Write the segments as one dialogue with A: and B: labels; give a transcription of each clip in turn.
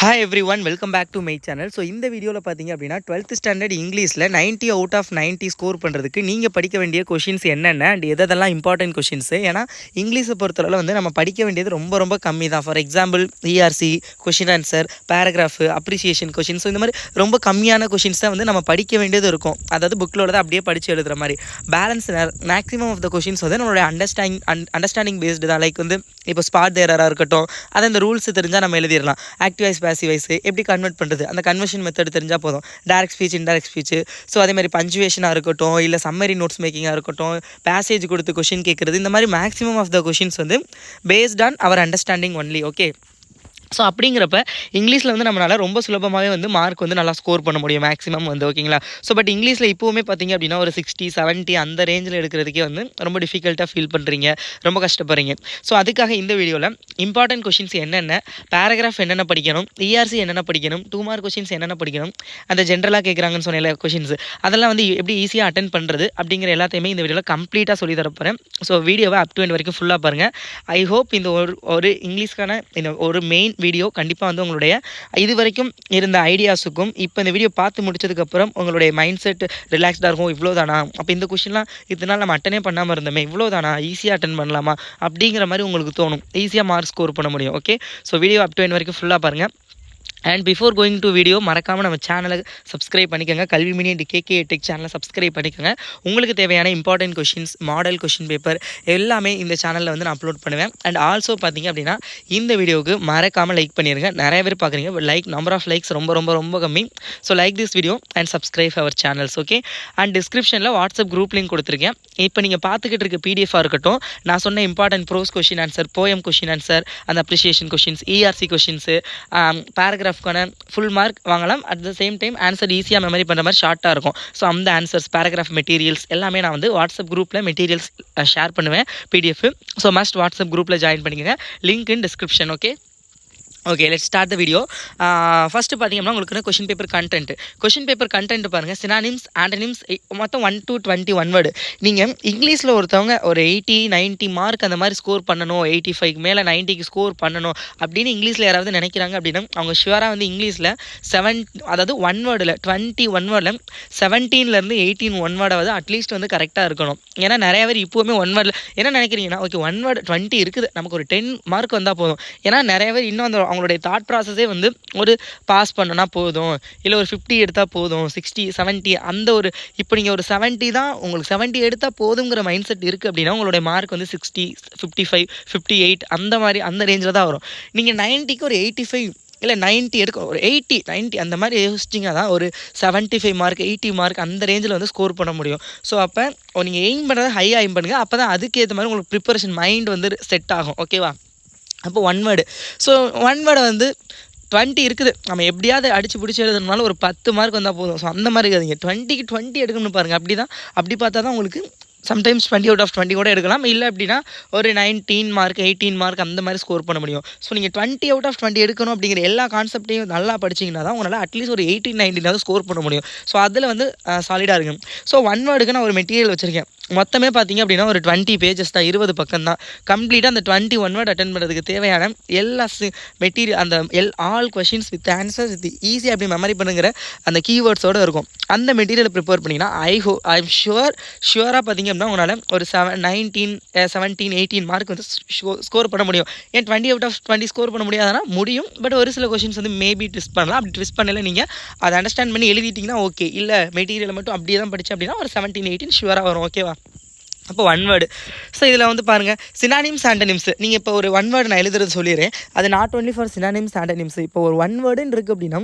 A: Hi everyone welcome back to my channel. So இந்த வீடியோவில் பார்த்தீங்க அப்படின்னா 12th ஸ்டாண்டர்ட் இங்கிலீஷில் 90 அவுட் ஆஃப் 90 ஸ்கோர் பண்ணுறதுக்கு நீங்கள் படிக்க வேண்டிய கொஷின்ஸ் என்னென்ன அண்ட் எதெல்லாம் இம்பார்ட்டன்ட் கொஷின்ஸு. ஏன்னா இங்கிலீஷை பொறுத்தளவில் வந்து நம்ம படிக்க வேண்டியது ரொம்ப ரொம்ப கம்மி தான். For example ERC, question answer, paragraph, appreciation questions, இந்த மாதிரி ரொம்ப கம்மியான கொஷின்ஸ் தான் வந்து நம்ம படிக்க வேண்டியது இருக்கும். அதாவது புக்கில் உள்ளதை அப்படியே படித்து எழுதுகிற மாதிரி. Balance maximum of the questions வந்து நம்மளுடைய அண்டர்ஸ்டாண்டிங் பேஸ்டு தான். லைக் வந்து இப்போ ஸ்பாட் தேரராக இருக்கட்டும், அதை இந்த ரூல்ஸ் தெரிஞ்சால் நம்ம எழுதிடலாம். ஆக்டிவ் வாய்ஸ், பேசிவ் வாய்ஸ் எப்படி கன்வெர்ட் பண்ணுறது, அந்த கன்வர்ஷன் மெத்தட் தெரிஞ்சால் போதும். Direct speech, indirect speech, so அதேமாதிரி பஞ்சுவேஷனாக இருக்கட்டும், இல்லை சம்மரி நோட்ஸ் மேக்கிங்காக இருக்கட்டும், பேசேஜ் கொடுத்து கொஷின் கேட்குறது, இந்த மாதிரி மேக்ஸிமம் ஆஃப் த கொஷின்ஸ் வந்து based on our understanding only. Okay, so அப்படிங்கிறப்ப இங்கிலீஷில் வந்து நம்மளால் ரொம்ப சுலபமாகவே வந்து மார்க் வந்து நல்லா ஸ்கோர் பண்ண முடியும் மேக்ஸிமம் வந்து. ஓகேங்களா? ஸோ பட் இங்கிலீஷில் இப்போவுமே பார்த்தீங்க அப்படின்னா ஒரு 60, 70 அந்த ரேஞ்சில் எடுக்கிறதுக்கே வந்து ரொம்ப டிஃபிகல்ட்டாக ஃபீல் பண்ணுறீங்க, ரொம்ப கஷ்டப்படுறீங்க. ஸோ அதுக்காக இந்த வீடியோவில் இம்பார்ட்டன்ட் கொஷின்ஸ் என்னென்ன, பேராகிராஃப் என்னென்ன படிக்கணும், இஆர்சி என்னென்ன படிக்கணும், 2 மார்க் கொஷின்ஸ் என்னென்ன படிக்கணும், அந்த ஜென்ரலாக கேட்குறாங்கன்னு சொன்ன கொஷின்ஸ் அதெல்லாம் வந்து எப்படி ஈஸியாக அட்டென்ட் பண்ணுறது அப்படிங்கிற எல்லாத்தையுமே இந்த வீடியோவில் கம்ப்ளீட்டாக சொல்லி தரப்போகிறேன். ஸோ வீடியோவை அப் டு எண்ட் வரைக்கும் ஃபுல்லாக பாருங்கள். ஐ ஹோப் இந்த ஒரு இங்கிலீஷ்க்கான இந்த ஒரு மெயின் வீடியோ கண்டிப்பாக வந்து உங்களுடைய இது வரைக்கும் இருந்த ஐடியாஸுக்கும் இப்போ இந்த வீடியோ பார்த்து முடிச்சதுக்கப்புறம் உங்களுடைய மைண்ட் செட் ரிலாக்ஸ்டாக இருக்கும். இவ்வளோ தானா, அப்போ இந்த கொஷின்லாம் இதனால் நம்ம அட்டனே பண்ணாமல் இருந்தோமே, இவ்வளோ தானா, ஈஸியாக அட்டன் பண்ணலாமா அப்படிங்கிற மாதிரி உங்களுக்கு தோணும். ஈஸியாக மார்க் ஸ்கோர் பண்ண முடியும். Okay, so video up to end வரைக்கும் ஃபுல்லாக பாருங்கள். And before going to video மறக்காமல் நம்ம சேனலை சப்ஸ்கிரைப் பண்ணிக்கோங்க. கல்வி மினி அண்ட் கேகே டெக் சேனலை சப்ஸ்கிரைப் பண்ணிக்கோங்க. உங்களுக்கு தேவையான important questions, model question paper எல்லாமே இந்த சேனலில் வந்து நான் அப்லோட் பண்ணுவேன். அண்ட் ஆல்சோ பார்த்தீங்க அப்படின்னா இந்த வீடியோவுக்கு மறக்காமல் லைக் பண்ணிடுங்க. நிறைய பேர் பார்க்குறீங்க, பட் நம்பர் ஆஃப் லைக்ஸ் ரொம்ப ரொம்ப ரொம்ப கம்மி. So like this video and subscribe our channels. Okay, and டிஸ்கிரிப்ஷனில் வாட்ஸ்அப் குரூப் லிங்க் கொடுத்துருக்கேன். இப்போ நீங்கள் பார்த்துக்கிட்டு இருக்க பிடிஎஃபாக இருக்கட்டும், நான் சொன்ன important prose question answer, poem question answer, அந்த அப்ரிசியேஷன் கொஷின்ஸ், இஆர்சி கொஷின்ஸு, பேராகிராஃப்க்கான ஃபுல் மார்க் வாங்கலாம். At the same time answer ஈஸியாக மெமரி பண்ணுற மாதிரி ஷார்ட்டாக இருக்கும். ஸோ அந்த ஆன்சர்ஸ், பேராகிராஃப் மெட்டீரியல்ஸ் எல்லாமே நான் வந்து வாட்ஸ்அப் குரூப்பில் மெட்டீரியல்ஸ் ஷேர் பண்ணுவேன், பிடிஎஃப். ஸோ மஸ்ட் வாட்ஸ்அப் குரூப்பில் ஜாயின் பண்ணிக்கோங்க. Link in description. Okay, let's start the video. First பார்த்தீங்கன்னா உங்களுக்கு கொஷின் பேப்பர் கண்டென்ட் பாருங்கள். சினானிம்ஸ், ஆண்டனிம்ஸ், மொத்தம் 1 to 21 வேர்டு. நீங்கள் இங்கிலீஷில் ஒருத்தவங்க ஒரு 80, 90 மார்க் அந்த மாதிரி ஸ்கோர் பண்ணணும், 85 மேலே 90க்கு ஸ்கோர் பண்ணணும் அப்படின்னு இங்கிலீஷில் யாராவது நினைக்கிறாங்க அப்படின்னா அவங்க ஷுவராக வந்து இங்கிலீஷில் அதாவது 1 வேர்டில் 21 வேர்டில் 17லேருந்து 18 1 வேர்டாவது அட்லீஸ்ட் வந்து கரெக்டாக இருக்கணும். ஏன்னா நிறைய பேர் இப்போவுமே 1 வேர்டில் என்ன நினைக்கிறீங்கன்னா, ஓகே 1 வேர்டு 20 இருக்குது, நமக்கு ஒரு 10 மார்க் வந்தால் போதும். ஏன்னா நிறைய பேர் இன்னும் அந்த அவங்களுடைய தாட் ப்ராசஸே வந்து ஒரு பாஸ் பண்ணனா போதும், இல்லை ஒரு 50 எடுத்தால் போதும், 60, 70 அந்த ஒரு இப்போ நீங்கள் ஒரு 70 தான் உங்களுக்கு 70 எடுத்தால் போதுங்கிற மைண்ட் செட் இருக்குது அப்படின்னா உங்களுடைய மார்க் வந்து 60, 55, 58 அந்த மாதிரி அந்த ரேஞ்சில் தான் வரும். நீங்கள் 90க்கு ஒரு 85 இல்லை 90 எடுக்க ஒரு 80, 90 அந்த மாதிரி யோசிச்சிங்க தான் ஒரு 75 மார்க், 80 மார்க் அந்த ரேஞ்சில் வந்து ஸ்கோர் பண்ண முடியும். ஸோ அப்போ நீங்கள் எய்ம் பண்ணுறது ஹையாக எய்ம் பண்ணுங்கள். அப்போ தான் அதுக்கேற்ற மாதிரி உங்களுக்கு ப்ரிப்பரேஷன் மைண்ட் வந்து செட் ஆகும். ஓகேவா? அப்போ 1 வேர்டு. ஸோ 1 வேர்டை வந்து 20 இருக்குது, நம்ம எப்படியாவது அடித்து பிடிச்சி எழுதுனாலும் ஒரு 10 மார்க் வந்தால் போதும். ஸோ அந்த மாதிரி இருக்காதிங்க, 20க்கு 20 எடுக்கணும்னு பாருங்கள். அப்படி பார்த்தா தான் உங்களுக்கு சம்டைம்ஸ் 20 அவுட் ஆஃப் 20 கூட எடுக்கலாம். இல்லை அப்படின்னா ஒரு 19 மார்க், 18 மார்க் அந்த மாதிரி ஸ்கோர் பண்ண முடியும். ஸோ நீங்கள் 20 அவுட் ஆஃப் 20 எடுக்கணும் அப்படிங்கிற எல்லா கான்செப்டையும் நல்லா படிச்சிங்கன்னா தான் உங்களால் அட்லீஸ்ட் ஒரு 18, 19 ஸ்கோர் பண்ண முடியும். ஸோ அதில் வந்து சாலிடாக இருக்குங்க. ஸோ 1 வேர்டுக்கு நான் ஒரு மெட்டீரியல் வச்சுருக்கேன். மொத்தமே பார்த்தீங்க அப்படின்னா ஒரு 20 பேஜஸ் தான், 20 பக்கம் தான். கம்ப்ளீட்டாக அந்த 21 வேர்டு அட்டென்ட் பண்ணுறதுக்கு தேவையான எல்லா மெட்டீரியல், அந்த all questions with answers with ஈஸியாக அப்படி மெமரி பண்ணுங்கிற அந்த கீவேர்ட்ஸோடு இருக்கும். அந்த மெட்டீரியலை ப்ரிப்பேர் பண்ணிங்கன்னா ஐ எம் ஷுவராக பார்த்தீங்க அப்படின்னா உங்களால் ஒரு 19, 17, 18 மார்க் வந்து ஸ்கோர் பண்ண முடியும். ஏன் 20 அவுட் ஆஃப் 20 ஸ்கோர் பண்ண முடியாதுன்னா முடியும். பட் ஒரு சில கொஷின்ஸ் வந்து மேபி ட்விஸ்ட் பண்ணலாம். அப்படி ட்விஸ்ட் பண்ணல நீங்கள் அதை அண்டர்ஸ்டாண்ட் பண்ணி எழுதிட்டிங்கன்னா ஓகே. இல்லை மெட்டீரியலை மட்டும் அப்படியே தான் படித்தேன் அப்படின்னா ஒரு 17, 18 ஷுவராக வரும். ஓகேவா? அப்போ 1 வேர்டு. ஸோ இதில் வந்து பாருங்கள், சினானிம்ஸ், ஆண்டனிம்ஸ். நீங்கள் இப்போ ஒரு 1 வேர்டு நான் எழுதுறது சொல்லிடுறேன். அது not only for synonyms, antonyms. இப்போ ஒரு 1 வேர்டுன்னு இருக்குது அப்படின்னா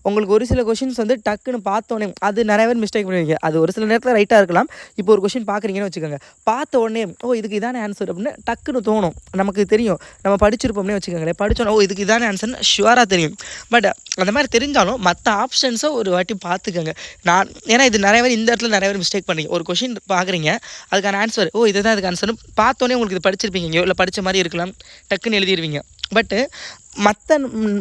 A: உங்களுக்கு ஒரு சில கொஷின்ஸ் வந்து டக்குன்னு பார்த்தோன்னே அது நிறைய பேர் மிஸ்டேக் பண்ணுவீங்க. அது ஒரு சில நேரத்தில் ரைட்டாக இருக்கலாம். இப்போ ஒரு கொஷின் பார்க்குறீங்கன்னு வச்சுக்கோங்க, பார்த்த உடனே இதுக்கு இதான ஆன்சர் அப்படின்னு டக்குன்னு தோணும். நமக்கு தெரியும், நம்ம படிச்சிருப்போம்னே வச்சுக்கோங்களேன். படித்தோன்னா இதுக்கு இதான ஆன்சர்னு ஷுவராக தெரியும். பட் அந்த மாதிரி தெரிஞ்சாலும் மற்ற ஆப்ஷன்ஸை ஒரு வாட்டி பார்த்துக்கோங்க. ஏன்னா இது நிறைய பேர் இந்த இடத்துல நிறைய பேர் மிஸ்டேக் பண்ணுறீங்க. ஒரு கொஷின் பார்க்குறீங்க, அதுக்கான ஆன்சர் இதுதான் அதுக்கு ஆன்சர்னு பார்த்தோன்னே உங்களுக்கு இது படிச்சிருப்பீங்க, இல்லை படித்த மாதிரி இருக்கலாம், டக்குன்னு எழுதிடுவீங்க. பட்டு மற்ற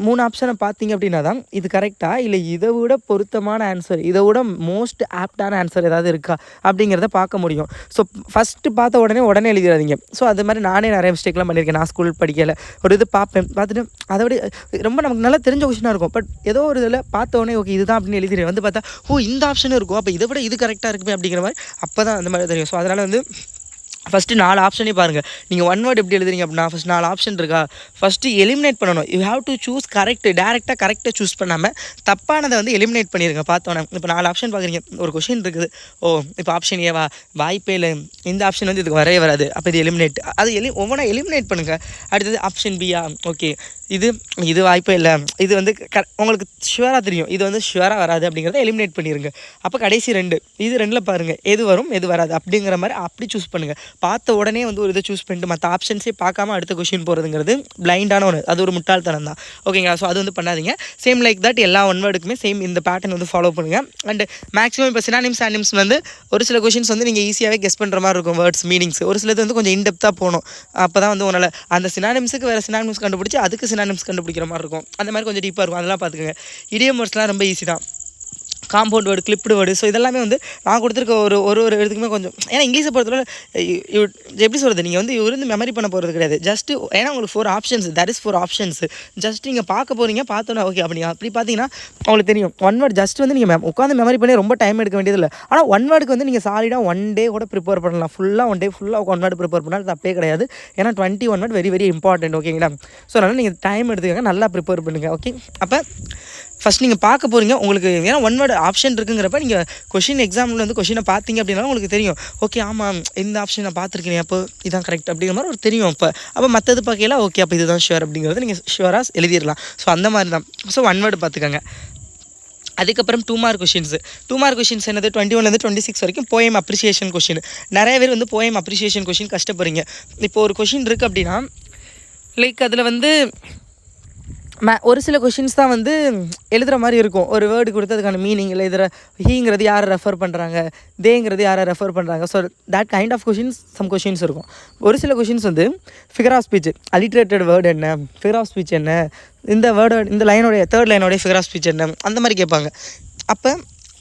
A: 3 ஆப்ஷனை பார்த்தீங்க அப்படின்னா தான் இது கரெக்டாக இல்லை இதை விட பொருத்தமான ஆன்சர், இதை விட மோஸ்ட் ஆப்டான ஆன்சர் ஏதாவது இருக்கா அப்படிங்கிறத பார்க்க முடியும். ஸோ ஃபஸ்ட்டு பார்த்த உடனே எழுதிடாதீங்க. ஸோ அது மாதிரி நானே நிறைய மிஸ்டேக்லாம் பண்ணியிருக்கேன். நான் ஸ்கூல் படிக்கலை ஒரு இது பார்த்துட்டு அதை விட ரொம்ப நமக்கு நல்லா தெரிஞ்ச கொஷினாக இருக்கும். பட் ஏதோ ஒரு இதில் பார்த்த உடனே ஓகே இதுதான் அப்படின்னு எழுதிடுவேன். வந்து பார்த்தா இந்த ஆப்ஷனும் இருக்கும், அப்போ இதை விட இது கரெக்டாக இருக்குமே அப்படிங்கிற மாதிரி அப்போ தான் அந்த மாதிரி தெரியும். ஸோ அதனால் வந்து ஃபஸ்ட்டு 4 ஆப்ஷனே பாருங்கள். நீங்கள் ஒன் வேர்டு எப்படி எழுதுறீங்க அப்படின்னா ஃபஸ்ட் 4 ஆப்ஷன் இருக்கா, ஃபஸ்ட்டு எலிமினேட் பண்ணணும். You have to choose correct. டேரெக்டாக கரெக்டாக சூஸ் பண்ணாமல் தப்பானதை வந்து எலிமினேட் பண்ணிடுங்க. பார்த்தோன்னே இப்போ 4 ஆப்ஷன் பார்க்குறீங்க, ஒரு கொஷின் இருக்குது. இப்போ ஆப்ஷன் ஏவா, வாய்ப்பே இல்லை, இந்த ஆப்ஷன் வந்து இதுக்கு வரவே வராது, அப்போ இது எலிமினேட். அது ஒவ்வொன்றா எலிமினேட் பண்ணுங்கள். அடுத்தது ஆப்ஷன் பியா, ஓகே இது வாய்ப்பே இல்லை, இது வந்து உங்களுக்கு ஷுவராக தெரியும் இது வந்து ஷுவராக வராது அப்படிங்கிறத எலிமினேட் பண்ணிடுங்க. அப்போ கடைசி 2 இது 2ல் பாருங்கள் எது வரும் எது வராது அப்படிங்கிற மாதிரி அப்படி சூஸ் பண்ணுங்கள். பார்த்த உடனே வந்து ஒரு இதை சூஸ் பண்ணிட்டு மற்ற ஆப்ஷன்ஸே பார்க்காம அடுத்த கொஷின் போகிறதுங்கிறது பிளைண்டான ஒன்று, அது ஒரு முட்டாள்தனம் தான். ஓகேங்களா? ஸோ அது வந்து பண்ணாதீங்க. சேம் லைக் தட் எல்லா ஒன் வேர்டுக்குமே சேம் இந்த பேட்டர்ன் வந்து ஃபாலோ பண்ணுங்கள். அண்ட் மேக்ஸிமம் இப்போ சினானிம்ஸ் ஆனிம்ஸ் வந்து ஒரு சில கொஷின்ஸ் வந்து நீங்கள் ஈஸியாகவே கெஸ் பண்ணுற மாதிரி இருக்கும், வேர்ட்ஸ் மீனிங்ஸ். ஒரு சிலது வந்து கொஞ்சம் இன்டெப்த்தாக போகணும். அப்போ தான் வந்து உன்னால் அந்த சினானிம்ஸுக்கு வேறு சினானிம்ஸ் கண்டுபிடிச்சி அதுக்கு சினானிம்ஸ் கண்டுபிடிக்கிற மாதிரி இருக்கும். அந்த மாதிரி கொஞ்சம் டீப்பாக இருக்கும். அதெல்லாம் பார்த்துக்கோங்க. இடியம் வேர்ட்ஸ்லாம் ரொம்ப ஈஸி தான். Compound word, clipped word, so இதெல்லாமே வந்து நான் கொடுத்துருக்க ஒரு இடத்துக்குமே கொஞ்சம், ஏன்னா இங்கிலீஷை பொறுத்தவரை எப்படி சொல்கிறது, நீங்கள் வந்து இருந்து மெமரி பண்ண போகிறது கிடையாது. ஜஸ்ட்டு ஏன்னா உங்களுக்கு 4 options, that is 4 options. Just நீங்கள் பார்க்க போகிறீங்க, பார்த்தோன்னா ஓகே அப்படி பார்த்தீங்கன்னா உங்களுக்கு தெரியும். ஒன் வேர்டு ஜஸ்ட் வந்து நீங்கள் உட்காந்து மெமரி பண்ணி ரொம்ப டைம் எடுக்க வேண்டியதில்லை. ஆனால் ஒன் வேர்டுக்கு வந்து நீங்கள் சாலிடாக 1 டே கூட ப்ரிப்பேர் பண்ணலாம். ஃபுல்லாக 1 டே ஃபுல்லாக ஒன் வேர்டு ப்ரிப்பேர் பண்ணாலும் தப்பே கிடையாது. ஏன்னா 21 வேர்டு வெரி வெரி இம்பார்ட்டன்ட். ஓகேங்களா? ஸோ அதனால் நீங்கள் டைம் எடுத்துக்கங்க, நல்லா ப்ரிப்பேர் பண்ணுங்கள். ஓகே, அப்போ ஃபஸ்ட் நீங்கள் பார்க்க போகிறீங்க உங்களுக்கு, ஏன்னா ஒன் வேர்டு ஆப்ஷன் இருக்குங்கிறப்ப நீங்கள் கொஷின் எக்ஸாமில் வந்து கொஷினை பார்த்தீங்க அப்படின்னா உங்களுக்கு தெரியும். ஓகே ஆமாம் இந்த ஆப்ஷன் நான் பார்த்துருக்கேன், அப்போ இதுதான் கரெக்ட் அப்படிங்கிற மாதிரி ஒரு தெரியும். அப்போ மற்றது பார்க்கல ஓகே அப்போ இதுதான் ஷுவர் அப்படிங்கிறது நீங்கள் ஷுவராக எழுதிடலாம். ஸோ அந்த மாதிரி தான். ஸோ ஒன் வேர்டு பார்த்துக்கோங்க. அதுக்கப்புறம் 2 மார்க் கொஷின்ஸ். 2 மார்க் கொஷின்ஸ் என்னது 21 26 வரைக்கும் போயம் அப்ரிசியேஷன் கொஷின். நிறைய பேர் வந்து போயம் அப்ரிசியேஷன் கொஷின் கஷ்டப்படுறீங்க. இப்போ ஒரு கொஷின் இருக்குது அப்படின்னா லைக் அதில் வந்து ஒரு சில கொஷின்ஸ் தான் வந்து எழுதுகிற மாதிரி இருக்கும். ஒரு வேர்டு கொடுத்து அதுக்கான மீனிங் இல்லை, இதில் ஹீங்கிறது யாரை ரெஃபர் பண்ணுறாங்க, தேங்கிறது யாரை ரெஃபர் பண்ணுறாங்க. So that kind of questions some questions இருக்கும். ஒரு சில கொஷின்ஸ் வந்து figure of speech, alliterated word என்ன, ஃபிகர் ஆஃப் ஸ்பீச் என்ன, இந்த வேர்டு இந்த லைனோடைய 3rd லைனோடைய ஃபிகர் ஆஃப் ஸ்பீச் என்ன, அந்த மாதிரி கேட்பாங்க. அப்போ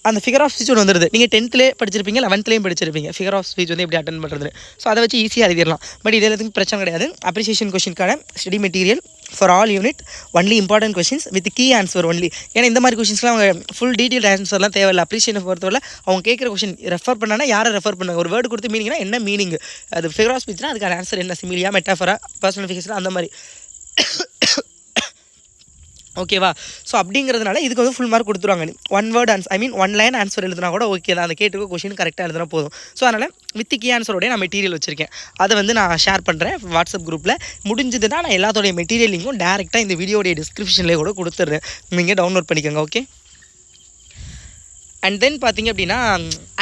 A: அந்த ஃபிகர் ஆஃப் ஸ்பீச் ஒன்று வந்துடுது. நீங்கள் 10th படிச்சிருப்பீங்க, 11th படிச்சிருப்பீங்க ஃபிகர் ஆஃப் ஸ்பீச் வந்து எப்படி அட்டன் பண்ணுறது. ஸோ அதை வச்சு ஈஸியாக எழுதிடலாம். பட் இது எல்லாத்துக்கும் பிரச்சனை கிடையாது. அப்ரிசியேஷன் கொஷினுக்கான study material for all unit, only important questions with key answer only. ஏன்னா இந்த மாதிரி கொஷின்ஸ்லாம் அவங்க ஃபுல் டீட்டெயில் ஆன்சர்லாம் தேவையில்லை. அப்ரிசியேஷனை பொறுத்தவரை அவங்க கேட்குற கொஷின் ரெஃபர் பண்ணால் யாரை ரெஃபர் பண்ணாங்க, ஒரு வேர்டு கொடுத்து மீனிங்னா என்ன மீனிங், அது ஃபிகர் ஆஃப் ஸ்பீச்னா அதுக்கான ஆன்சர் என்ன, சிமிலியா, மெட்டாஃபரா, பர்சனிஃபிகேஷன், அந்த மாதிரி. ஓகேவா? ஸோ அப்படிங்கிறதுனால இதுக்கு வந்து ஃபுல் மார்க் கொடுத்துருவாங்க. 1 வேர்டு ஆன்சர் 1 லைன் ஆன்சர் எழுதுனா கூட ஓகே தான், அந்த கேட்டுக்கு கொஷின் கரெக்டாக எழுதுனா போதும். ஸோ அதனால் வித் கீ ஆன்சரோடைய நான் மெட்டீரியல் வச்சுருக்கேன். அதை வந்து நான் ஷேர் பண்ணுறேன் வாட்ஸ்அப் குரூப்பில். முடிஞ்சதுன்னா நான் எல்லாத்தோடைய மெட்டீரியல் லிங்கும் டேரெக்டாக இந்த வீடியோடைய டிஸ்கிரிப்ஷன்லேயே கூட கொடுத்துட்றேன், நீங்கள் டவுன்லோட் பண்ணிக்கோங்க. ஓகே. அண்ட் தென் பார்த்தீங்க அப்படின்னா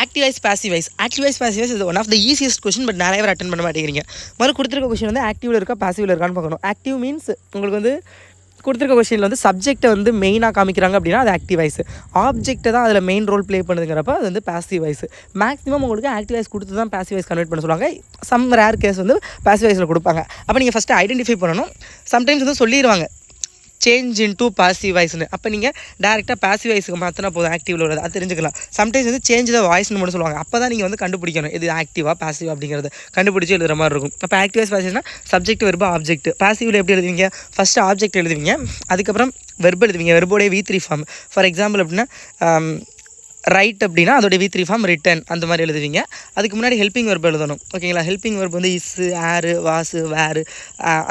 A: active voice passive voice. Active voice passive voice இது one of the easiest question. But நிறைய பேர் அட்டன் பண்ண மாட்டேங்கிறீங்க. முதல்ல கொடுத்துருக்க கொஷின் வந்து ஆக்டிவில் இருக்கா பாசிவில் இருக்கான்னு பார்க்கணும். ஆக்டிவ் மீன்ஸ் உங்களுக்கு வந்து கொடுத்துருக்க கொஷினில் வந்து சப்ஜெக்டை வந்து மெயினாக காமிக்கிறாங்க அப்படின்னா அது ஆக்டிவ் வாய்ஸ். ஆப்ஜெக்ட்டை தான் அதில் மெயின் ரோல் ப்ளே பண்ணுதுங்கிறப்ப அது வந்து பாசிவ் வாய்ஸ். மேக்ஸிமம் உங்களுக்கு ஆக்டிவ் வாய்ஸ் கொடுத்து தான் பாசிவ் வாய்ஸ் கன்வெர்ட் பண்ண சொல்லுவாங்க. சம் ரேர் கேஸ் வந்து பாசிவ் வாய்ஸில் கொடுப்பாங்க. அப்போ நீங்கள் ஃபஸ்ட்டு ஐடென்டிஃபை பண்ணணும். சம்டைம்ஸ் வந்து சொல்லிடுவாங்க சேஞ்ச் இன்டூ பாசிவ் வாய்ஸ்னு. அப்போ நீங்கள் டேரெக்டாக பாசிவ் வாய்ஸுக்கு மாற்றினா போதும் ஆக்டிவில் உள்ளது, அது தெரிஞ்சுக்கலாம். சம்டைம்ஸ் வந்து சேஞ்ச் த வாய்ஸ்னு மட்டும் சொல்லுவாங்க. அப்போ தான் நீங்கள் வந்து கண்டுபிடிக்கணும் இது ஆக்டிவாக பாசிவ் அப்படிங்கிறது கண்டுபிடிச்சி எழுதுகிற மாதிரி இருக்கும். அப்போ ஆக்டிவ் வாய்ஸ் பாசிவ்னா சப்ஜெக்ட் வெர்பு ஆப்ஜெக்ட். பாசிவில் எப்படி எழுதுவீங்க, ஃபஸ்ட்டு ஆப்ஜெக்ட் எழுதுவீங்க, அதுக்கப்புறம் வெர்பு எழுதுவீங்க. வெர்போடைய V3 ஃபார்ம். ஃபார் எக்ஸாம்பிள் அப்படின்னா ரைட் அப்படின்னா அதோடைய V3 ஃபார்ம் ரிட்டன், அந்த மாதிரி எழுதுவீங்க. அதுக்கு முன்னாடி ஹெல்பிங் வெர்பு எழுதணும். ஓகேங்களா? ஹெல்பிங் வெர்பு வந்து இஸ்ஸு, ஆரு, வாசு, வேறு,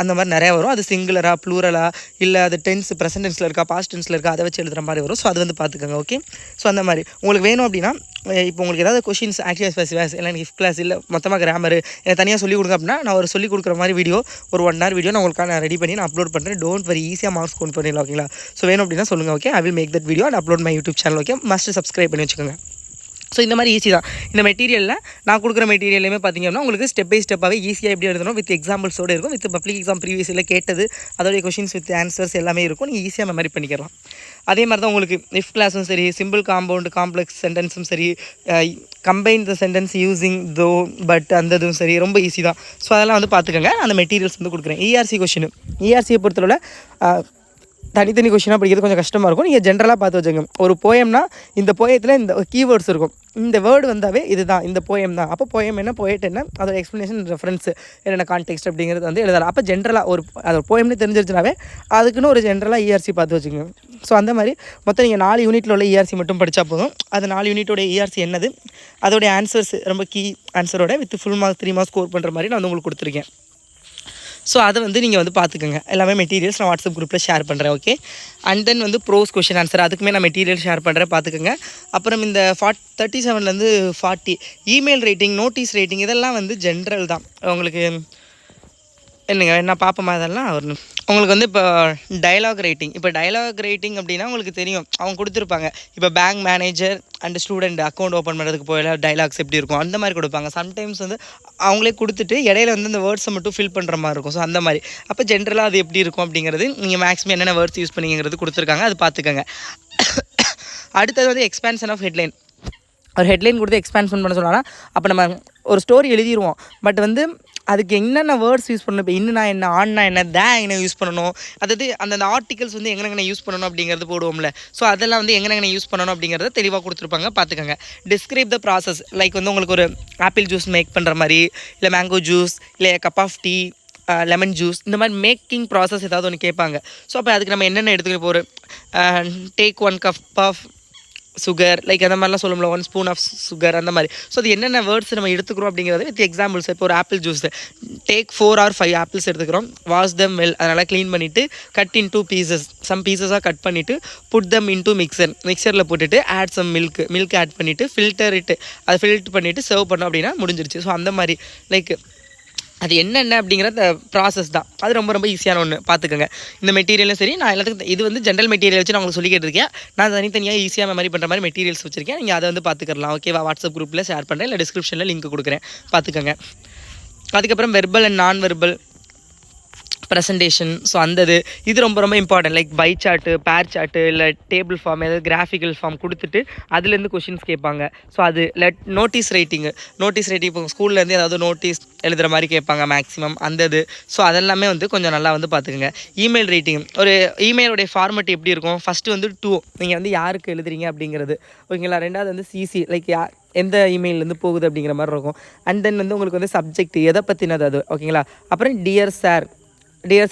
A: அந்த மாதிரி நிறையா வரும். அது சிங்குலரா, ப்ளூரலா, இல்லை அது டென்ஸ் ப்ரெசன்ட் டென்ஸில் இருக்கா, பாஸ்ட் டென்ஸில் இருக்கா, அதை வச்சு எழுதுகிற மாதிரி வரும். ஸோ அது வந்து பார்த்துக்கோங்க. ஓகே. ஸோ அந்த மாதிரி உங்களுக்கு வேணும் அப்படின்னா இப்போ உங்களுக்கு ஏதாவது questions active voice passive voice இல்லை எனக்கு இஃப் கிளாஸ் இல்லை மொத்தமாக கிராமர் எனக்கு தனியாக சொல்லிக் கொடுங்க அப்படின்னா நான் ஒரு சொல்லிக் கொடுக்குற மாதிரி வீடியோ ஒரு 1 hour வீடியோ நான் உங்களுக்காக ரெடி பண்ணி நான் அப்லோட் பண்ணுறேன். டோன்ட் வரி, ஈஸியாக மார்க்ஸ் கவுண்ட் பண்ணிடலாம். ஓகேங்களா? ஸோ வேணும் அப்படின்னா சொல்லுங்கள். Okay, I will make that video and upload my YouTube channel. Okay, must subscribe பண்ணி வச்சுக்கோங்க. ஸோ இந்த மாதிரி ஈஸி தான். இந்த மெட்டீரியலில் நான் கொடுக்குற மெட்டீரியலுமே பார்த்திங்க அப்படின்னா உங்களுக்கு ஸ்டெப் பை ஸ்டெப்பாகவே ஈஸியாக எப்படி எழுதணும் வித் எக்ஸாம்பிள்ஸோடு இருக்கும். வித் பப்ளிக் எக்ஸாம் ப்ரீவியஸில் கேட்டது அதோடைய கொஷின்ஸ் வித் ஆன்சர்ஸ் எல்லாமே இருக்கும். நீங்கள் ஈஸியாக மெமரி பண்ணிக்கலாம். அதே மாதிரி தான் உங்களுக்கு இஃப் கிளாஸும் சரி, சிம்பிள் காம்பவுண்ட் காம்ப்ளெக்ஸ் சென்டென்ஸும் சரி, கம்பைன் த சென்டென்ஸ் யூஸிங் தோ பட் அந்த இதுவும் சரி, ரொம்ப ஈஸி தான். ஸோ அதெல்லாம் வந்து பார்த்துக்கோங்க. அந்த மெட்டீரியல்ஸ் வந்து கொடுக்குறேன். இஆர்சி கொஷின், இஆர்சியை பொறுத்தவரை தனித்தனி கொஷினாக படிக்கிறது கொஞ்சம் கஷ்டமாக இருக்கும். நீங்கள் ஜென்ரலாக பார்த்து வச்சுக்கோங்க. ஒரு போயம்னா இந்த போயத்தில் இந்த கீவேர்ட்ஸ் இருக்கும். இந்த வேர்டு வந்தாவே இதுதான் இந்த போயம் தான். அப்போ போயம் என்ன, போயட் என்ன, அதோட எக்ஸ்ப்ளனேஷன், ரெஃபரன்ஸ், என்னென்ன கான்டெக்ஸ்ட் அப்படிங்கிறது வந்து எழுதலாம். அப்போ ஜென்ரலாக அது போயம்னு தெரிஞ்சிருச்சுனாவே அதுக்குன்னு ஒரு ஜென்ரலாக இஆர்சி பார்த்து வச்சுக்கோங்க. ஸோ அந்த மாதிரி மொத்தம் நீங்கள் 4 யூனிட்டில் உள்ள இஆர்சி மட்டும் படித்தா போதும். அது 4 யூனிட்டோட இஆர்சி என்னது, அதோடைய ஆன்சர்ஸ் ரொம்ப கீ ஆன்சரோட with full marks 3 marks score பண்ணுற மாதிரி நான் வந்து உங்களுக்கு கொடுத்துருக்கேன். ஸோ அதை வந்து நீங்கள் வந்து பார்த்துக்கோங்க. எல்லாமே மெட்டீரியல்ஸ் நான் வாட்ஸ்அப் குரூப்பில் ஷேர் பண்ணுறேன். ஓகே. அண்ட் தென் வந்து ப்ரோஸ் கொஷின் ஆன்சர் அதுக்குமே நான் மெட்டீரியல் ஷேர் பண்ணுறேன், பார்த்துக்கோங்க. அப்புறம் இந்த 37லேருந்து 40 இமெயில் ரேட்டிங், நோட்டீஸ் ரேட்டிங் இதெல்லாம் வந்து ஜென்ரல் தான். உங்களுக்கு என்னங்க என்ன பார்ப்போமா இதெல்லாம் உங்களுக்கு வந்து இப்போ டயலாக் ரேட்டிங். இப்போ டயலாக் ரேட்டிங் அப்படின்னா உங்களுக்கு தெரியும், அவங்க கொடுத்துருப்பாங்க. இப்போ bank manager and student account open பண்ணுறதுக்கு போயில டைலாக்ஸ் எப்படி இருக்கும் அந்த மாதிரி கொடுப்பாங்க. சம்டைம்ஸ் வந்து அவங்களே கொடுத்துட்டு இடையில வந்து இந்த வேர்ட்ஸை மட்டும் ஃபில் பண்ணுற மாதிரி இருக்கும். ஸோ அந்த மாதிரி அப்போ ஜென்ரலாக அது எப்படி இருக்கும் அப்படிங்கிறது நீங்கள் மேக்ஸிமம் என்னென்ன வேர்ட்ஸ் யூஸ் பண்ணிங்கிறது கொடுத்துருக்காங்க, அது பார்த்துக்கோங்க. அடுத்தது வந்து எக்ஸ்பான்ஷன் ஆஃப் ஹெட்லைன். ஒரு ஹெட்லைன் கொடுத்து எக்ஸ்பான்ஷன் பண்ண சொன்னால் அப்போ நம்ம ஒரு ஸ்டோரி எழுதிடுவோம். பட் வந்து அதுக்கு என்னென்ன வேர்ட்ஸ் யூஸ் பண்ணணும், இப்போ இன்னும் என்ன, ஆன்னா என்ன, என்ன யூஸ் பண்ணணும், அதாவது அந்தந்த ஆர்டிகல்ஸ் வந்து எங்கெங்கே யூஸ் பண்ணணும் அப்படிங்கிறது போடுவோம்ல. ஸோ அதெல்லாம் வந்து எங்கெங்கே யூஸ் பண்ணணும் அப்படிங்கிறத தெளிவாக கொடுத்துருப்பாங்க, பார்த்துக்கோங்க. Describe the process. லைக் வந்து உங்களுக்கு ஒரு ஆப்பிள் ஜூஸ் மேக் பண்ணுற மாதிரி, இல்லை மேங்கோ ஜூஸ், இல்லை cup of tea, lemon juice, இந்த மாதிரி மேக்கிங் ப்ராசஸ் ஏதாவது ஒன்று கேட்பாங்க. ஸோ அப்போ அதுக்கு நம்ம என்னென்ன எடுத்துக்கிட்டு போகிற take 1 cup of sugar, like அந்த மாதிரிலாம் சொல்லும்ல, 1 ஸ்பூன் ஆஃப் சுகர் அந்த மாதிரி. ஸோ அது என்னென்ன வேர்ட்ஸ் நம்ம எடுத்துக்கிறோம் அப்படிங்கிறது வித் எக்ஸாம்பிள்ஸ். இப்போ ஒரு apple juice take 4 or 5 apples எடுத்துக்கிறோம், வாஷ் தம் வெல், அதனால் க்ளீன் பண்ணிவிட்டு கட் இன் 2 பீசஸ், சம் பீசஸாக கட் பண்ணிவிட்டு புட் தம் இன்டூ மிக்சரில் போட்டுட்டு ஆட் சம் மில்க் ஆட் பண்ணிவிட்டு அதை ஃபில்டர் பண்ணிவிட்டு சர்வ் பண்ணோம் அப்படின்னா முடிஞ்சிருச்சு. ஸோ அந்த மாதிரி லைக் அது என்னென்ன அப்படிங்கிற ப்ராசஸ் தான். அது ரொம்ப ரொம்ப ஈஸியான ஒன்று, பார்த்துக்கோங்க. இந்த மெட்டீரியலும் சரி, நான் எல்லாத்துக்கும் இது வந்து ஜென்ரல் மெட்டீரியல் வச்சு நான் உங்களுக்கு சொல்லிக்கிட்டு இருக்கேன். நான் தனித்தனியாக ஈஸியாக மெமரி பண்ணுற மாதிரி மெட்டீரியல்ஸ் வச்சுருக்கேன். நீங்கள் அதை வந்து பார்த்துக்கலாம். ஓகேவா? வாட்ஸ்அப் குரூப்பில் ஷேர் பண்ணுறேன், இல்லை டிஸ்கிரிப்ஷனில் லிங்க் கொடுக்குறேன், பார்த்துக்கோங்க. அதுக்கப்புறம் வெர்பல் அண்ட் நான் வெர்பல் ப்ரெசன்டேஷன். ஸோ அந்த இது ரொம்ப ரொம்ப இம்பார்ட்டன்ட். லைக் பை சார்ட்டு, பேர் சார்ட்டு, இல்லை டேபிள் ஃபார்ம், ஏதாவது கிராஃபிக்கல் ஃபார்ம் கொடுத்துட்டு அதுலேருந்து கொஷின்ஸ் கேட்பாங்க. ஸோ அது நோட்டீஸ் ரைட்டிங் இப்போ ஸ்கூல்லேருந்து ஏதாவது நோட்டீஸ் எழுதுகிற மாதிரி கேட்பாங்க மேக்ஸிமம் அந்த இது. ஸோ அதெல்லாமே வந்து கொஞ்சம் நல்லா வந்து பார்த்துக்குங்க. இமெயில் ரைட்டிங், ஒரு இமெயிலுடைய ஃபார்மெட் எப்படி இருக்கும், ஃபஸ்ட்டு வந்து 2 நீங்கள் வந்து யாருக்கு எழுதுறீங்க அப்படிங்கிறது, ஓகேங்களா? ரெண்டாவது வந்து சிசி, லைக் எந்த இமெயிலேருந்து போகுது அப்படிங்கிற மாதிரி இருக்கும். அண்ட் தென் வந்து உங்களுக்கு வந்து சப்ஜெக்ட் எதை பற்றினது அது, ஓகேங்களா? அப்புறம் டியர்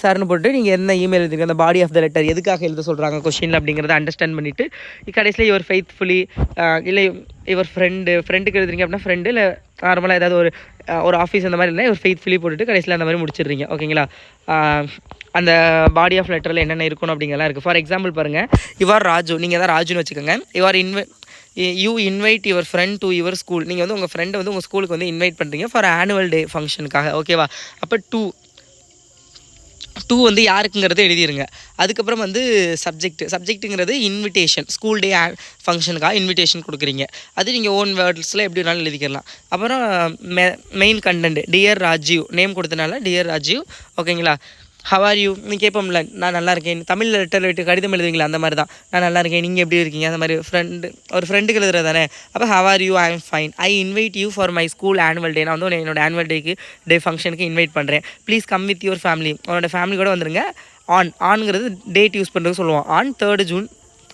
A: சார்னு போட்டு நீங்கள் என்ன இமெயில் எழுதுங்க, அந்த பாடி ஆஃப் த லெட்டர் எதுக்காக எழுத சொல்கிறாங்க கொஷின் அப்படிங்கிறத அண்டர்ஸ்டாண்ட் பண்ணிவிட்டு கடைசியில் இவர் ஃபெய்த்ஃபுல்லி, இல்லை இவர் ஃப்ரெண்டுக்கு எழுதுறீங்க அப்படின்னா ஃப்ரெண்டு, இல்லை நார்மலாக ஏதாவது ஒரு ஆஃபீஸ் அந்த மாதிரி இல்லை, இவர் ஃபெய்த்ஃபுல்லி போட்டுட்டு கடைசியில் அந்த மாதிரி முடிச்சிடுறீங்க, ஓகேங்களா? அந்த பாடி ஆஃப் லெட்டரில் என்னென்ன இருக்கணும் அப்படிங்கிறலாம் இருக்குது. ஃபார் எக்ஸாம்பிள் பாருங்கள், யுவர் ராஜு, நீங்கள் தான் ராஜுன்னு வச்சுக்கோங்க. You invite your friend to your school. நீங்கள் வந்து உங்கள் ஃப்ரெண்டை வந்து உங்கள் ஸ்கூலுக்கு வந்து இன்வைட் பண்ணுறீங்க ஃபார் ஆனுவல் டே ஃபங்க்ஷனுக்காக, ஓகேவா? அப்போ டூ வந்து யாருக்குங்கிறது எழுதிருங்க. அதுக்கப்புறம் வந்து சப்ஜெக்ட்டுங்கிறது இன்விடேஷன், ஸ்கூல் டே ஃபங்க்ஷனுக்காக இன்விடேஷன் கொடுக்குறீங்க. அது நீங்கள் ஓன் வேர்ட்ஸில் எப்படி வேணாலும் எழுதிக்கலாம். அப்புறம் main content dear Rajiv, name கொடுத்தனால டியர் ராஜீவ், ஓகேங்களா? ஹவ் ஆர் யூ, நீ கேட்போம்ல, நான் நல்லா இருக்கேன். தமிழில் லெட்டர் விட்டு கடிதம் எழுதுவீங்களா, அந்த மாதிரி தான், நான் நல்லா இருக்கேன், நீங்கள் எப்படி இருக்கீங்க, அந்த மாதிரி ஒரு ஃப்ரெண்டுக்கு எழுதுறது தானே. அப்போ how are you, I am fine, I invite you for my school annual day, நான் வந்து என்னோட ஆனுவல் டே ஃபங்க்ஷனுக்கு இன்வைட் பண்ணுறேன். Please come with your family, உன்னோட ஃபேமிலி கூட வந்துருங்க. ஆன்ங்கிறது டேட் யூஸ் பண்ணுறது சொல்லுவோம். ஆன் 3rd June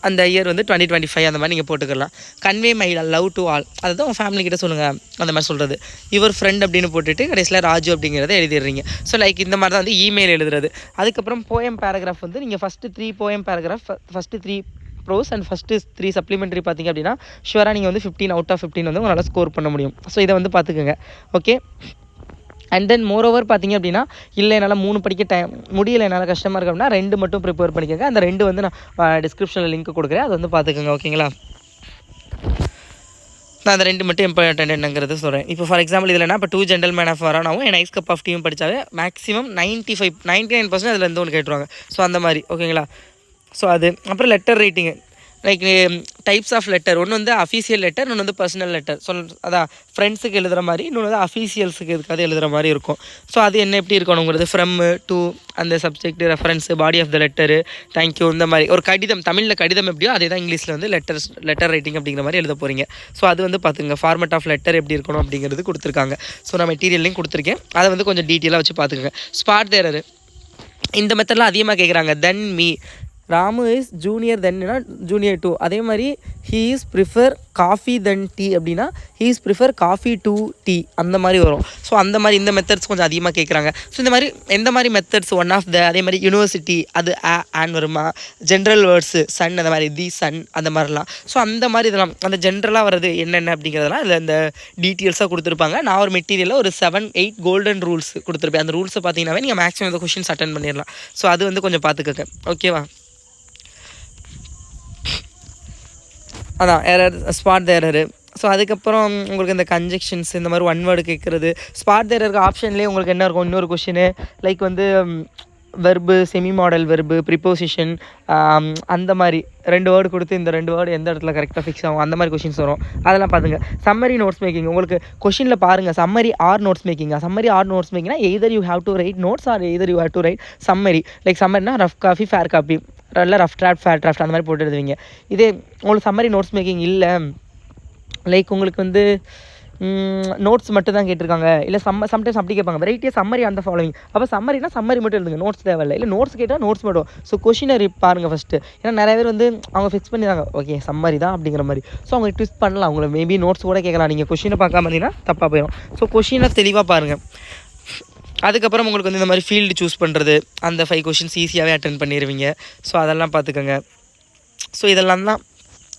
A: அந்த இயர் வந்து 2025 அந்த மாதிரி நீங்கள் போட்டுக்கலாம். Convey my love to all, அதுதான் உங்கள் ஃபேமிலி கிட்ட சொல்லுங்கள், அந்த மாதிரி சொல்கிறது. யுவர் ஃப்ரெண்ட் அப்படின்னு போட்டுட்டு கடைசியில் ராஜு அப்படிங்கிறத எழுதிடுறீங்க. ஸோ லைக் இந்த மாதிரி தான் வந்து இமெயில் எழுதுறது. அதுக்கப்புறம் போயம் பேராகிராஃப் வந்து நீங்கள் first 3 poem paragraph, first 3 prose and first 3 supplementary பார்த்தீங்க அப்படின்னா ஷுவராக நீங்கள் வந்து 15 out of 15 வந்து உங்களால் ஸ்கோர் பண்ண முடியும். ஸோ இதை வந்து பார்த்துக்கோங்க, ஓகே? அண்ட் தென் மோரோவர் பார்த்தீங்க அப்படின்னா, இல்லை என்னால் 3 படிக்க முடியலை, என்னால் கஷ்டமாக இருக்கு அப்படின்னா 2 மட்டும் ப்ரிப்பேர் பண்ணிக்கோங்க. அந்த 2 வந்து நான் டிஸ்கிரிப்ஷனில் லிங்க் கொடுக்குறேன், அதை வந்து பார்த்துக்கோங்க, ஓகேங்களா? நான் அந்த 2 மட்டும் இம்பார்ட்டன்ட் என்னங்கிறது சொல்கிறேன். இப்போ ஃபார் எக்ஸாம்பிள் இதில்னா இப்போ 2 ஜென்டல்மேன் ஆஃப் வரானாவும் என் நைஸ் கப் ஆஃப் டீயும் படித்தாவே மேக்ஸிமம் 99% அதில் இருந்து ஒன்று கேட்டுருவாங்க. ஸோ அந்த மாதிரி, ஓகேங்களா? ஸோ அது அப்புறம் letter writing, like types of letter. ஒன்று வந்து அஃபீஷியல் லெட்டர், இன்னொன்று வந்து பர்சனல் லெட்டர். அதான் ஃப்ரெண்ட்ஸுக்கு எழுதுகிற மாதிரி, இன்னொன்று வந்து அஃபீஷியல்ஸுக்கு எதுக்காவது எழுதுகிற மாதிரி இருக்கும். ஸோ அது என்ன எப்படி இருக்கணுங்கிறது ஃப்ரம் டு அந்த subject, reference, body of the letter, thank you, இந்த மாதிரி ஒரு கடிதம். தமிழில் கடிதம் எப்படியோ அதே தான் இங்கிலீஷில் வந்து லெட்டர் ரைட்டிங் அப்படிங்கிற மாதிரி எழுத போகிறீங்க. ஸோ அது வந்து பார்த்துங்க, ஃபார்மேட் ஆஃப் லெட்டர் எப்படி இருக்கணும் அப்படிங்கிறது கொடுத்துருக்காங்க. ஸோ நான் மெட்டீரியல்லையும் கொடுத்துருக்கேன், அதை வந்து கொஞ்சம் டீட்டெயிலாக வச்சு பார்த்துக்கோங்க. ஸ்பாட் தேரரு இந்த மெத்தட்லாம் அதிகமாக கேட்குறாங்க. Then me, Ramu is junior தென்னா ஜூனியர் டூ. அதே மாதிரி he is prefer coffee then tea அப்படின்னா he is prefer coffee to tea, அந்த மாதிரி வரும். ஸோ அந்த மாதிரி இந்த மெத்தட்ஸ் கொஞ்சம் அதிகமாக கேட்குறாங்க. ஸோ இந்த மாதிரி எந்த மாதிரி மெத்தட்ஸ், ஒன் ஆஃப் த, அதே மாதிரி யூனிவர்சிட்டி அது ஆன் வருமா, ஜென்ரல் வேர்ட்ஸு சன், அந்த மாதிரி தி சன், அந்த மாதிரிலாம். ஸோ அந்த மாதிரி இதெல்லாம் அந்த ஜென்ரலாக வர்றது என்னென்ன அப்படிங்கிறதெல்லாம் இதில் இந்த டீட்டெயில்ஸாக கொடுத்துருப்பாங்க. நான் ஒரு மெட்டீரியலில் ஒரு 7-8 கோல்டன் ரூல்ஸ் கொடுத்துருப்பேன். அந்த ரூல்ஸை பார்த்தீங்கன்னாவே நீங்கள் மேக்ஸிமம் இந்த கொஷின்ஸ் அட்டன் பண்ணிடலாம். ஸோ அது வந்து கொஞ்சம் பார்த்துக்கங்க, ஓகேவா? அதான் எரர், ஸ்பாட் எரரு. ஸோ அதுக்கப்புறம் உங்களுக்கு இந்த கன்ஜெக்ஷன்ஸ், இந்த மாதிரி ஒன் வேர்டு கேட்குறது. ஸ்பாட் எரருக்கு ஆப்ஷன்லேயே உங்களுக்கு என்ன இருக்கும், இன்னொரு கொஷினு லைக் வந்து verb, semi model verb, preposition, அந்த மாதிரி 2 வேர்டு கொடுத்து இந்த 2 வேர்டு எந்த இடத்துல கரெக்டாக ஃபிக்ஸ் ஆகும், அந்த மாதிரி கொஷின்ஸ் வரும். அதெல்லாம் பார்த்துங்க. சம்மரி நோட்ஸ் மேக்கிங், உங்களுக்கு கொஷினில் பாருங்கள், சம்மரி ஆர் நோட்ஸ் மேக்கிங்கா. சம்மரி ஆர் நோட்ஸ் மேக்கிங்னா either you have to write notes or either you have to write summary. Like சம்மரினா ரஃப் காப்பி, ஃபேர் காப்பி, இல்லை ரஃப் டிராஃப்ட், ஃபேர் டிராஃப்ட், அந்த மாதிரி போட்டு எழுதுவீங்க. இதே உங்களுக்கு சம்மரி நோட்ஸ் மேக்கிங் இல்லை, லைக் உங்களுக்கு வந்து நோட்ஸ் மட்டும் தான் கேட்டிருக்காங்க, இல்லை சம்டைம்ஸ் அப்படி கேட்பாங்க, வெரைட்டியாக சம்மரி அந்த ஃபாலோவிங். அப்போ சம்மரினா சம்மரி மட்டும் எழுதுங்க, நோட்ஸ் தேவையில்லை. இல்லை நோட்ஸ் கேட்டால் நோட்ஸ் மட்டும். ஸோ கொஷினை பாருங்கள் ஃபஸ்ட்டு. ஏன்னா நிறைய பேர் வந்து அவங்க ஃபிக்ஸ் பண்ணிடுறாங்க, ஓகே சம்மரி தான் அப்படிங்கிற மாதிரி. ஸோ அவங்க ட்விஸ்ட் பண்ணலாம், அவங்கள மேபி நோட்ஸ் கூட கேட்கலாம். நீங்கள் கொஷினை பார்க்காம இருந்தீங்கன்னா தப்பாக போயிடும். ஸோ கொஷினை தெளிவாக பாருங்கள். அதுக்கப்புறம் உங்களுக்கு வந்து இந்த மாதிரி ஃபீல்டு சூஸ் பண்ணுறது, அந்த 5 கொஷின்ஸ் ஈஸியாகவே அட்டன் பண்ணிடுவீங்க. ஸோ அதெல்லாம் பார்த்துக்கோங்க. ஸோ இதெல்லாம் தான்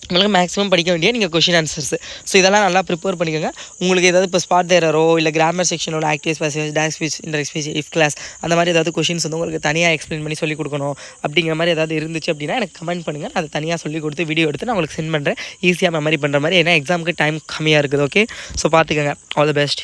A: உங்களுக்கு மேக்ஸிமம் படிக்க வேண்டிய நீங்கள் கொஷின் ஆன்சர்ஸ். ஸோ இதெல்லாம் நல்லா ப்ரிப்பேர் பண்ணிக்கோங்க. உங்களுக்கு ஏதாவது இப்போ ஸ்பாட் தேரரோ இல்லை கிராமர் செக்ஷனோட active passive, direct speech, indirect speech, if clause, அந்த மாதிரி ஏதாவது கொஷின்ஸ் வந்து உங்களுக்கு தனியாக எக்ஸ்பிளைன் பண்ணி சொல்லிக் கொடுக்கணும் அப்படிங்கிற மாதிரி ஏதாவது இருந்துச்சு அப்படின்னா எனக்கு கமெண்ட் பண்ணுங்கள். அதை தனியாக சொல்லிக் கொடுத்து வீடியோ எடுத்து நான் உங்களுக்கு சென்ட் பண்ணுறேன், ஈஸியாக மெமரி பண்ணுற மாதிரி. ஏன்னா எக்ஸாமுக்கு டைம் கம்மியாக இருக்குது, ஓகே? ஸோ பார்த்துக்கோங்க. All the best.